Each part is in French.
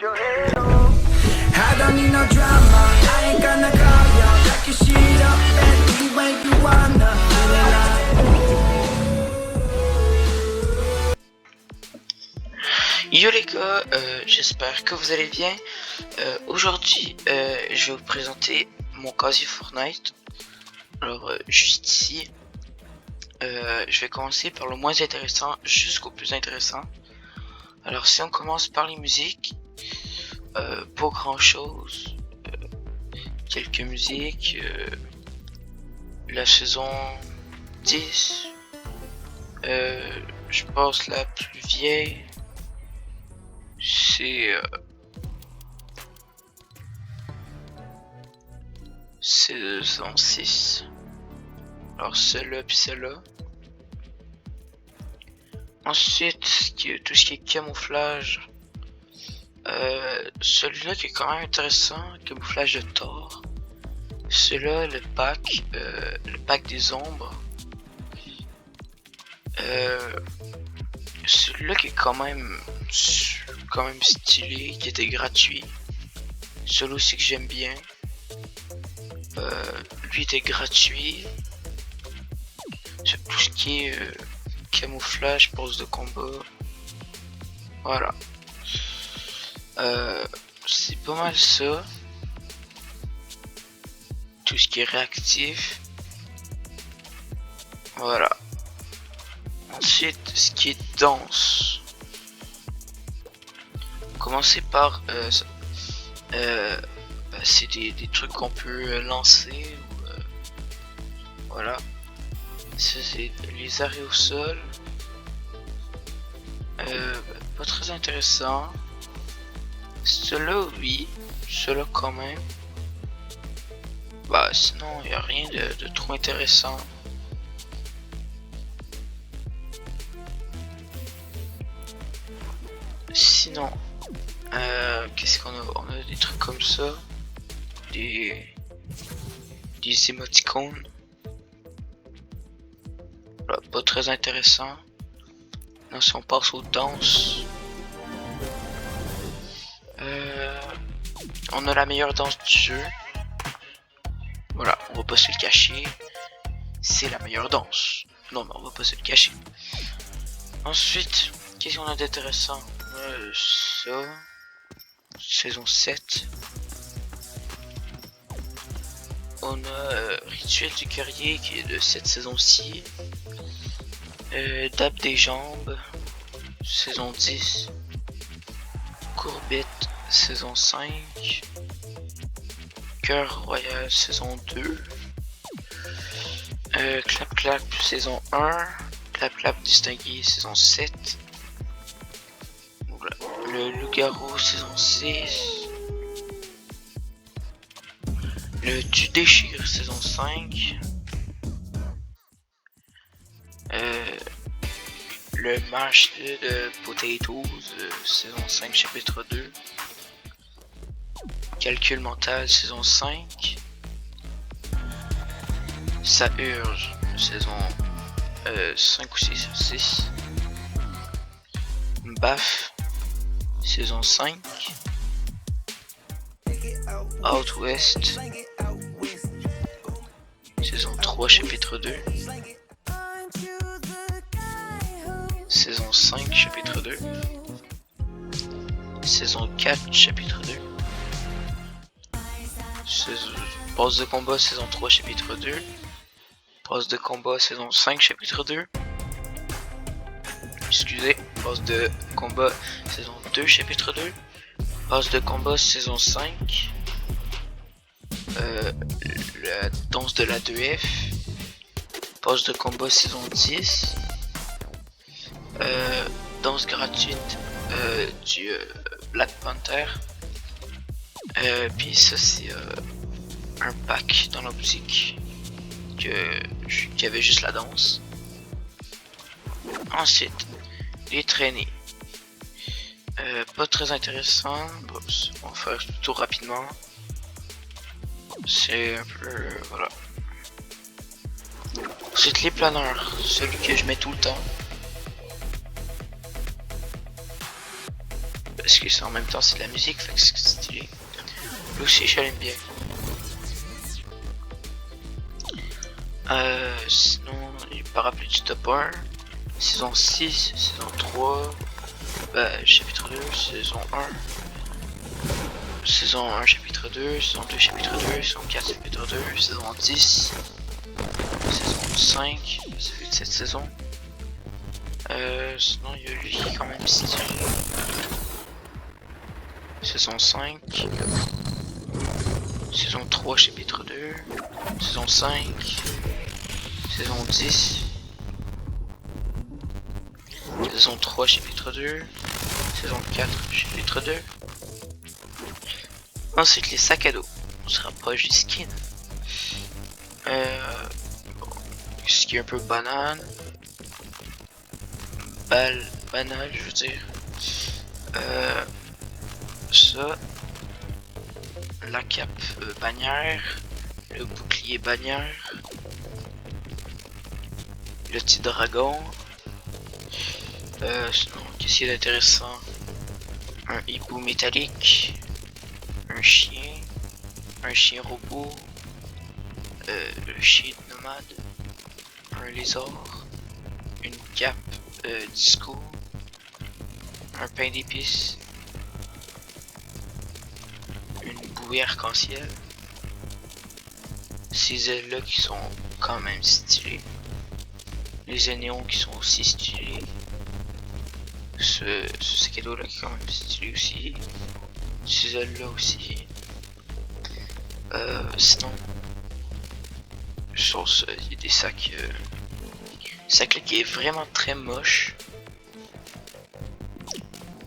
your head on. I don't need no drama, I ain't gonna call ya. Back your shit up and leave when you wanna. Feel alive. Yo les gars, j'espère que vous allez bien. Aujourd'hui, je vais vous présenter mon casier Fortnite. Alors, juste ici, je vais commencer par le moins intéressant jusqu'au plus intéressant. Alors, si on commence par les musiques, pas grand chose. Quelques musiques. La saison 10. Je pense la plus vieille. C'est saison 6. Alors celle-là puis celle-là. Ensuite, tout ce qui est camouflage. Celui-là qui est quand même intéressant, camouflage de Thor. Celui-là, le pack des ombres. Celui-là qui est quand même stylé, qui était gratuit. Celui aussi que j'aime bien. Lui était gratuit. C'est tout ce qui est camouflage, pose de combat. Voilà. C'est pas mal ça. Tout ce qui est réactif. Voilà. Ensuite, ce qui est danse. Commencer par c'est des trucs qu'on peut lancer. Voilà. Ça c'est les arrêts au sol. Pas très intéressant. Cela oui, cela quand même. Bah sinon il n'y a rien de trop intéressant. Sinon, qu'est-ce qu'on a? On a des trucs comme ça, des émoticônes. Voilà, pas très intéressant. Non, si on passe aux danses, on a la meilleure danse du jeu. Voilà, on va pas se le cacher. C'est la meilleure danse. Non, mais on va pas se le cacher. Ensuite, qu'est-ce qu'on a d'intéressant? Ça, saison 7. On a Rituel du guerrier qui est de cette saison-ci. Dab des jambes, saison 10. Courbette, saison 5. Cœur royal, saison 2. Clap clap, saison 1. Clap clap distingué, saison 7. Le loup-garou, saison 6. Le tu déchires, saison 5. Le match de potatoes, saison 5, chapitre 2. Calcul mental, saison 5. Ça urge, saison 5 ou 6. Baf, saison 5. Out West, saison 3, chapitre 2. Saison 5, chapitre 2. Saison 4, chapitre 2. Passe de combat, saison 3, chapitre 2. Passe de combat, saison 5, chapitre 2. Excusez, passe de combat, saison 2, chapitre 2. Passe de combat, saison 5. La danse de la 2F. Passe de combat, saison 10. Danse gratuite du Black Panther. Puis ça c'est un pack dans la boutique qui avait juste la danse. Ensuite, les traînées. Pas très intéressant. Bon, on va faire le tour rapidement. C'est un peu voilà. Ensuite les planeurs, celui que je mets tout le temps. parce que c'est en même temps c'est de la musique, fait que c'est stylé. Lui aussi je l'aime bien. Sinon, les parapluies du top 1, saison 6, saison 3, chapitre 2, saison 1, saison 1, chapitre 2, saison 2, chapitre 2, saison 4, chapitre 2, saison 10, saison 5, ça fait 7 saisons. Sinon, il y a lui qui est quand même stylé. Saison 5, saison 3, chapitre 2, saison 5, saison 10, saison 3, chapitre 2, saison 4, chapitre 2. Ensuite, les sacs à dos. On se rapproche du skin. Ce qui est un peu banal. Banal, je veux dire. Ça. La cape bannière. Le bouclier bannière. Le petit dragon. Sinon, qu'est-ce qu'il y a d'intéressant? Un hibou métallique. Un chien robot. Le chien nomade. Un lézard. Une cape disco. Un pain d'épices. Une bouée arc-en-ciel. Ces ailes là qui sont quand même stylées. Les néons qui sont aussi stylés. Ce sac là qui est quand même stylé aussi. Ces ailes là aussi. Sinon, il y a des sacs. Sac là qui est vraiment très moche.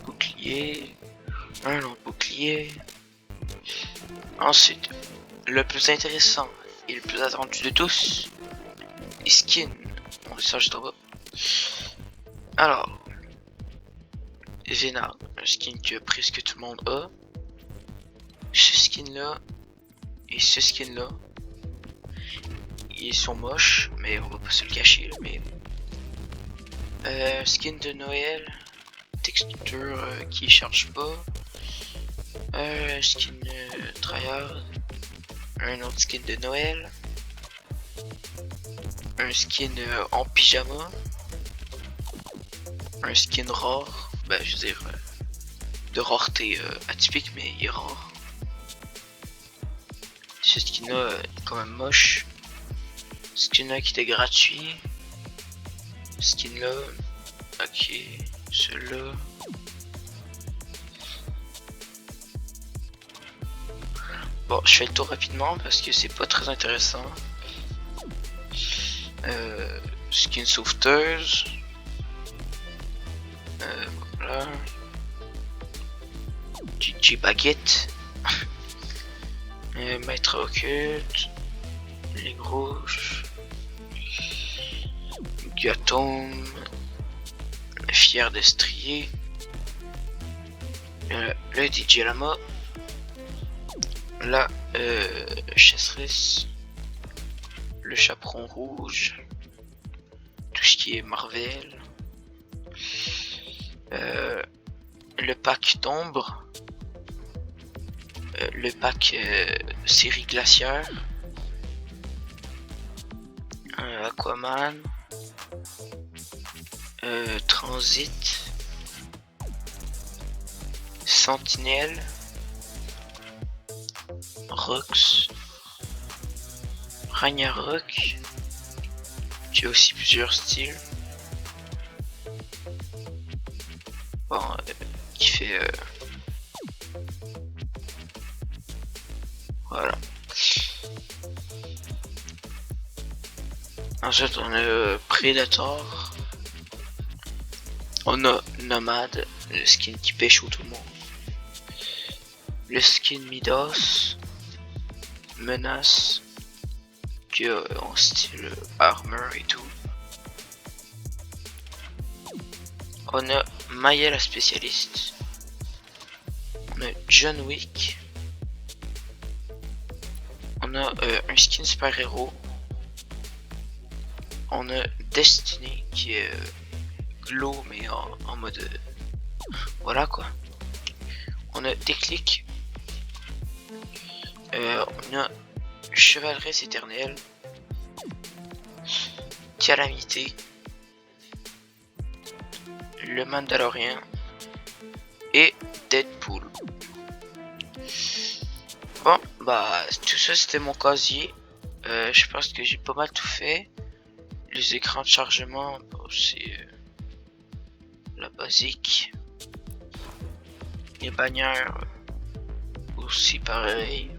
Bouclier. Un autre bouclier. Ensuite, le plus intéressant et le plus attendu de tous, les skins. On descend juste en bas. Alors, Vénard, un skin que presque tout le monde a. Ce skin là et ce skin là, ils sont moches, mais on va pas se le cacher. Mais skin de Noël, texture qui charge pas. Skin tryhard, un autre skin de Noël, un skin en pyjama, un skin rare, je veux dire de rareté atypique, mais il est rare. Ce skin là est quand même moche. Ce skin là qui était gratuit. Skin là, ok, celui-là. Bon, je fais le tour rapidement parce que c'est pas très intéressant. Skin sauveteuse. Voilà. DJ Baguette. Maître occulte. Les grouches. Guatome. Fier d'Estrier. Le DJ Lama. Là, Chasseresse, le chaperon rouge, tout ce qui est Marvel, le pack d'ombre, le pack série glaciaire, Aquaman, Transit, Sentinelle, Rox, Ragnarok, qui a aussi plusieurs styles. Bon, qui fait voilà. Ensuite on a Predator, on a Nomade, le skin qui pêche tout le monde, le skin Midas, Menace, qui a en style armor et tout. On a Maya la spécialiste. On a John Wick. On a un skin super héros. On a Destiny qui est glow mais en mode voilà quoi. on a Déclic, on a Chevaleresse éternelle, Calamité, le Mandalorien et Deadpool. Bon, bah tout ça c'était mon casier. Je pense que j'ai pas mal tout fait. Les écrans de chargement, bon, c'est la basique. Les bannières aussi pareil.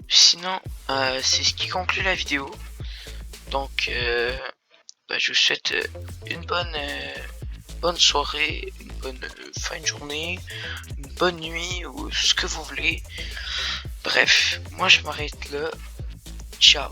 Sinon, c'est ce qui conclut la vidéo. Donc, bah, je vous souhaite une bonne soirée, une bonne fin de journée, une bonne nuit ou ce que vous voulez. Bref, moi je m'arrête là. Ciao.